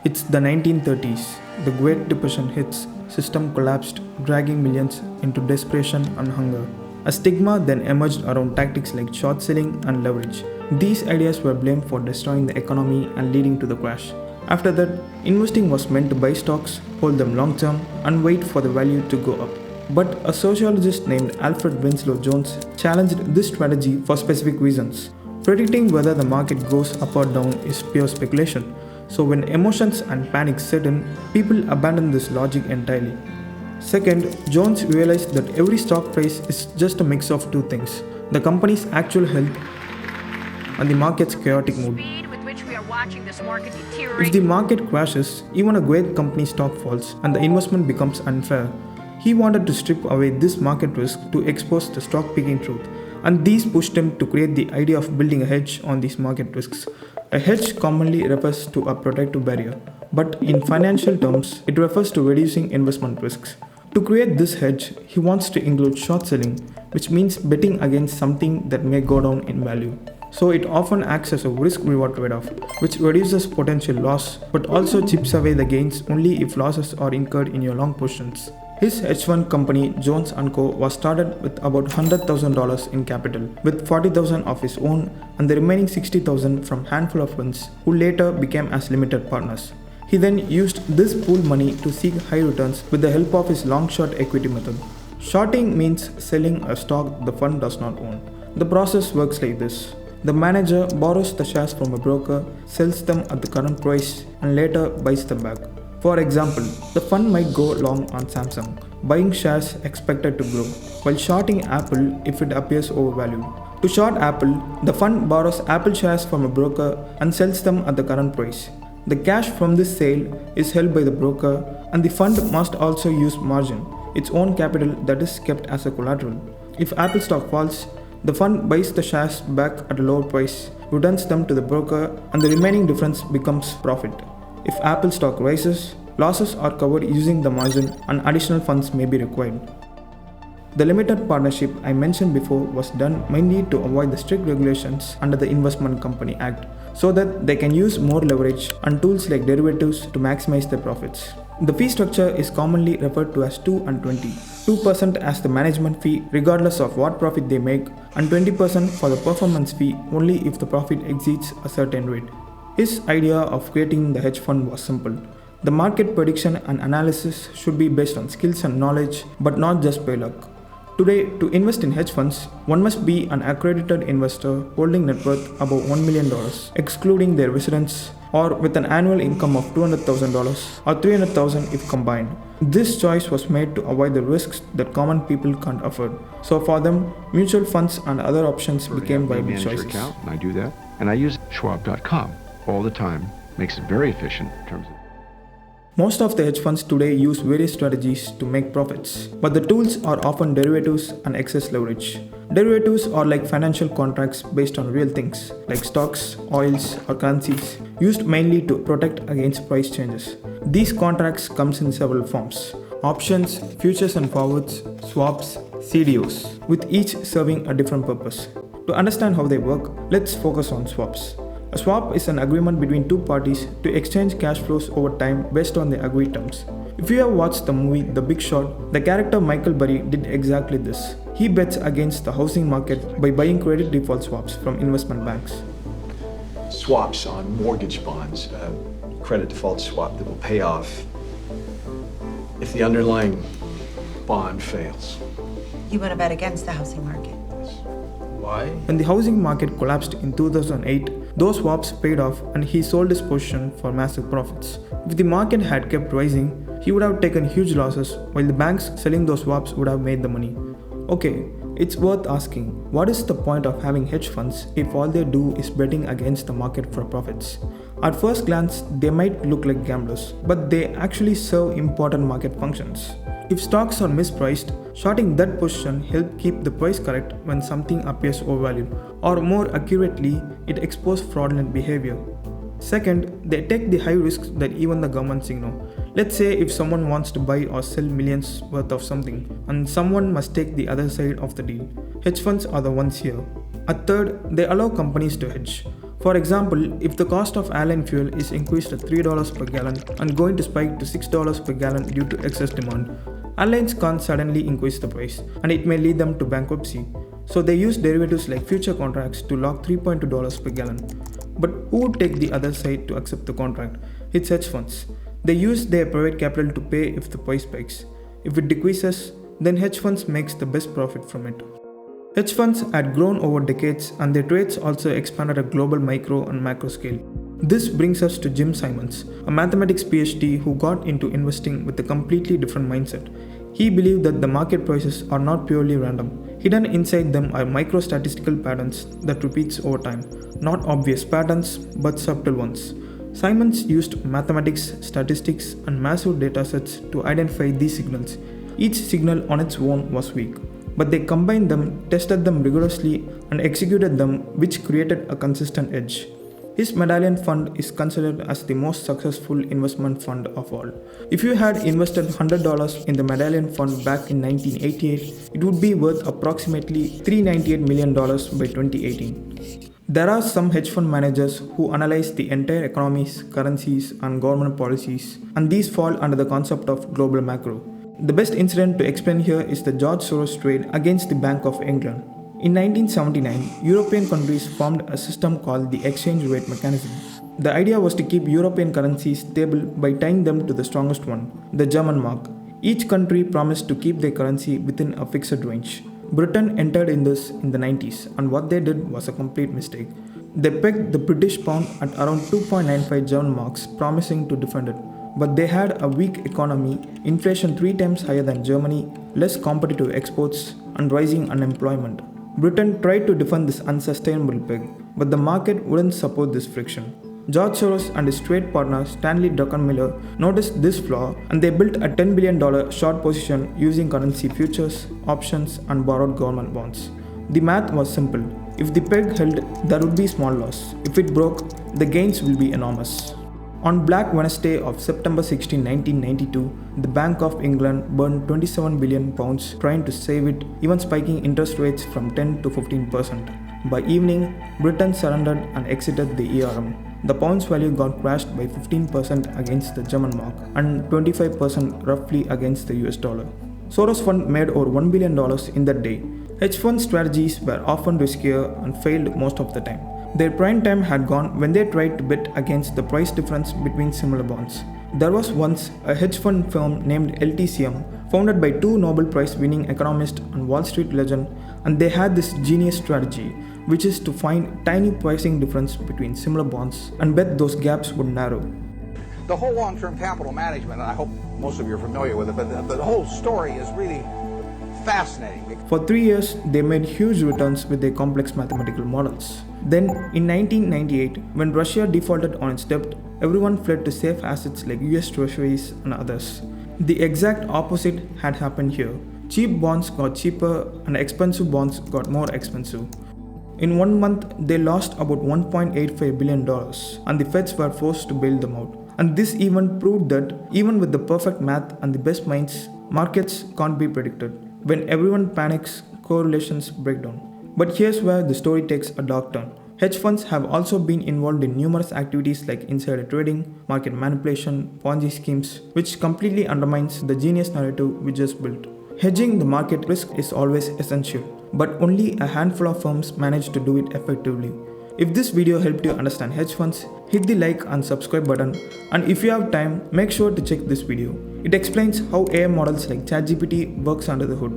It's the 1930s. The Great Depression hits, system collapsed, dragging millions into desperation and hunger. A stigma then emerged around tactics like short selling and leverage. These ideas were blamed for destroying the economy and leading to the crash. After that, investing was meant to buy stocks, hold them long term, and wait for the value to go up. But a sociologist named Alfred Winslow Jones challenged this strategy for specific reasons. Predicting whether the market goes up or down is pure speculation. So when emotions and panic set in, people abandon this logic entirely. Second, Jones realized that every stock price is just a mix of two things: the company's actual health and the market's chaotic mood. If the market crashes, even a great company stock falls and the investment becomes unfair. He wanted to strip away this market risk to expose the stock picking truth, and these pushed him to create the idea of building a hedge on these market risks. A hedge commonly refers to a protective barrier, but in financial terms, it refers to reducing investment risks. To create this hedge, he wants to include short selling, which means betting against something that may go down in value. So it often acts as a risk-reward trade-off, which reduces potential loss but also chips away the gains only if losses are incurred in your long positions. His hedge fund company, Jones & Co., was started with about $100,000 in capital, with $40,000 of his own and the remaining $60,000 from a handful of friends who later became as limited partners. He then used this pooled money to seek high returns with the help of his long-short equity method. Shorting means selling a stock the fund does not own. The process works like this. The manager borrows the shares from a broker, sells them at the current price, and later buys them back. For example, the fund might go long on Samsung, buying shares expected to grow, while shorting Apple if it appears overvalued. To short Apple, the fund borrows Apple shares from a broker and sells them at the current price. The cash from this sale is held by the broker, and the fund must also use margin, its own capital that is kept as a collateral. If Apple stock falls, the fund buys the shares back at a lower price, returns them to the broker, and the remaining difference becomes profit. If Apple stock rises, losses are covered using the margin and additional funds may be required. The limited partnership I mentioned before was done mainly to avoid the strict regulations under the Investment Company Act, so that they can use more leverage and tools like derivatives to maximize their profits. The fee structure is commonly referred to as 2 and 20. 2% as the management fee regardless of what profit they make, and 20% for the performance fee only if the profit exceeds a certain rate. His idea of creating the hedge fund was simple. The market prediction and analysis should be based on skills and knowledge, but not just by luck. Today, to invest in hedge funds, one must be an accredited investor holding net worth above $1 million, excluding their residence, or with an annual income of $200,000 or $300,000 if combined. This choice was made to avoid the risks that common people can't afford. So for them, mutual funds and other options became viable choices. Account, and I do that, and I use Schwab.com all the time. Makes it very efficient in terms of. Most of the hedge funds today use various strategies to make profits, but the tools are often derivatives and excess leverage. Derivatives are like financial contracts based on real things, like stocks, oils, or currencies, used mainly to protect against price changes. These contracts comes in several forms: options, futures and forwards, swaps, CDOs, with each serving a different purpose. To understand how they work, let's focus on swaps. A swap is an agreement between two parties to exchange cash flows over time based on the agreed terms. If you have watched the movie The Big Short, the character Michael Burry did exactly this. He bets against the housing market by buying credit default swaps from investment banks. Swaps on mortgage bonds, credit default swap that will pay off if the underlying bond fails. You want to bet against the housing market? Why? When the housing market collapsed in 2008, those swaps paid off and he sold his position for massive profits. If the market had kept rising, he would have taken huge losses, while the banks selling those swaps would have made the money. Okay, it's worth asking, what is the point of having hedge funds if all they do is betting against the market for profits? At first glance, they might look like gamblers, but they actually serve important market functions. If stocks are mispriced, shorting that position helps keep the price correct when something appears overvalued, or more accurately, it exposes fraudulent behavior. Second, they take the high risks that even the governments ignore. Let's say if someone wants to buy or sell millions worth of something, and someone must take the other side of the deal. Hedge funds are the ones here. A third, they allow companies to hedge. For example, if the cost of airline fuel is increased to $3 per gallon and going to spike to $6 per gallon due to excess demand, airlines can't suddenly increase the price and it may lead them to bankruptcy. So they use derivatives like future contracts to lock $3.2 per gallon. But who would take the other side to accept the contract? It's hedge funds. They use their private capital to pay if the price spikes. If it decreases, then hedge funds makes the best profit from it. Hedge funds had grown over decades and their trades also expanded at global micro and macro scale. This brings us to Jim Simons, a mathematics PhD who got into investing with a completely different mindset. He believed that the market prices are not purely random. Hidden inside them are micro-statistical patterns that repeats over time. Not obvious patterns, but subtle ones. Simons used mathematics, statistics, and massive datasets to identify these signals. Each signal on its own was weak, but they combined them, tested them rigorously, and executed them, which created a consistent edge. His medallion fund is considered as the most successful investment fund of all. If you had invested $100 in the medallion fund back in 1988, it would be worth approximately $398 million by 2018. There are some hedge fund managers who analyze the entire economies, currencies, and government policies, and these fall under the concept of global macro. The best incident to explain here is the George Soros trade against the Bank of England. In 1979, European countries formed a system called the exchange rate mechanism. The idea was to keep European currencies stable by tying them to the strongest one, the German mark. Each country promised to keep their currency within a fixed range. Britain entered in this in the 90s, and what they did was a complete mistake. They pegged the British pound at around 2.95 German marks, promising to defend it. But they had a weak economy, inflation 3 times higher than Germany, less competitive exports, and rising unemployment. Britain tried to defend this unsustainable peg, but the market wouldn't support this friction. George Soros and his trade partner Stanley Druckenmiller noticed this flaw and they built a $10 billion short position using currency futures, options, and borrowed government bonds. The math was simple. If the peg held, there would be small loss. If it broke, the gains will be enormous. On Black Wednesday of September 16, 1992, the Bank of England burned £27 billion trying to save it, even spiking interest rates from 10 to 15%. By evening, Britain surrendered and exited the ERM. The pound's value got crashed by 15% against the German mark and 25% roughly against the US dollar. Soros Fund made over $1 billion in that day. Hedge fund strategies were often riskier and failed most of the time. Their prime time had gone when they tried to bet against the price difference between similar bonds. There was once a hedge fund firm named LTCM, founded by 2 Nobel Prize winning economists and Wall Street legend, and they had this genius strategy, which is to find tiny pricing difference between similar bonds and bet those gaps would narrow. The whole long-term capital management, and I hope most of you are familiar with it, but the whole story is really fascinating. For 3 years, they made huge returns with their complex mathematical models. Then, in 1998, when Russia defaulted on its debt, everyone fled to safe assets like US treasuries and others. The exact opposite had happened here. Cheap bonds got cheaper and expensive bonds got more expensive. In 1 month, they lost about $1.85 billion, and the feds were forced to bail them out. And this event proved that even with the perfect math and the best minds, markets can't be predicted. When everyone panics, correlations break down. But here's where the story takes a dark turn. Hedge funds have also been involved in numerous activities like insider trading, market manipulation, Ponzi schemes, which completely undermines the genius narrative we just built. Hedging the market risk is always essential, but only a handful of firms manage to do it effectively. If this video helped you understand hedge funds, hit the like and subscribe button, and if you have time, make sure to check this video. It explains how AI models like ChatGPT works under the hood.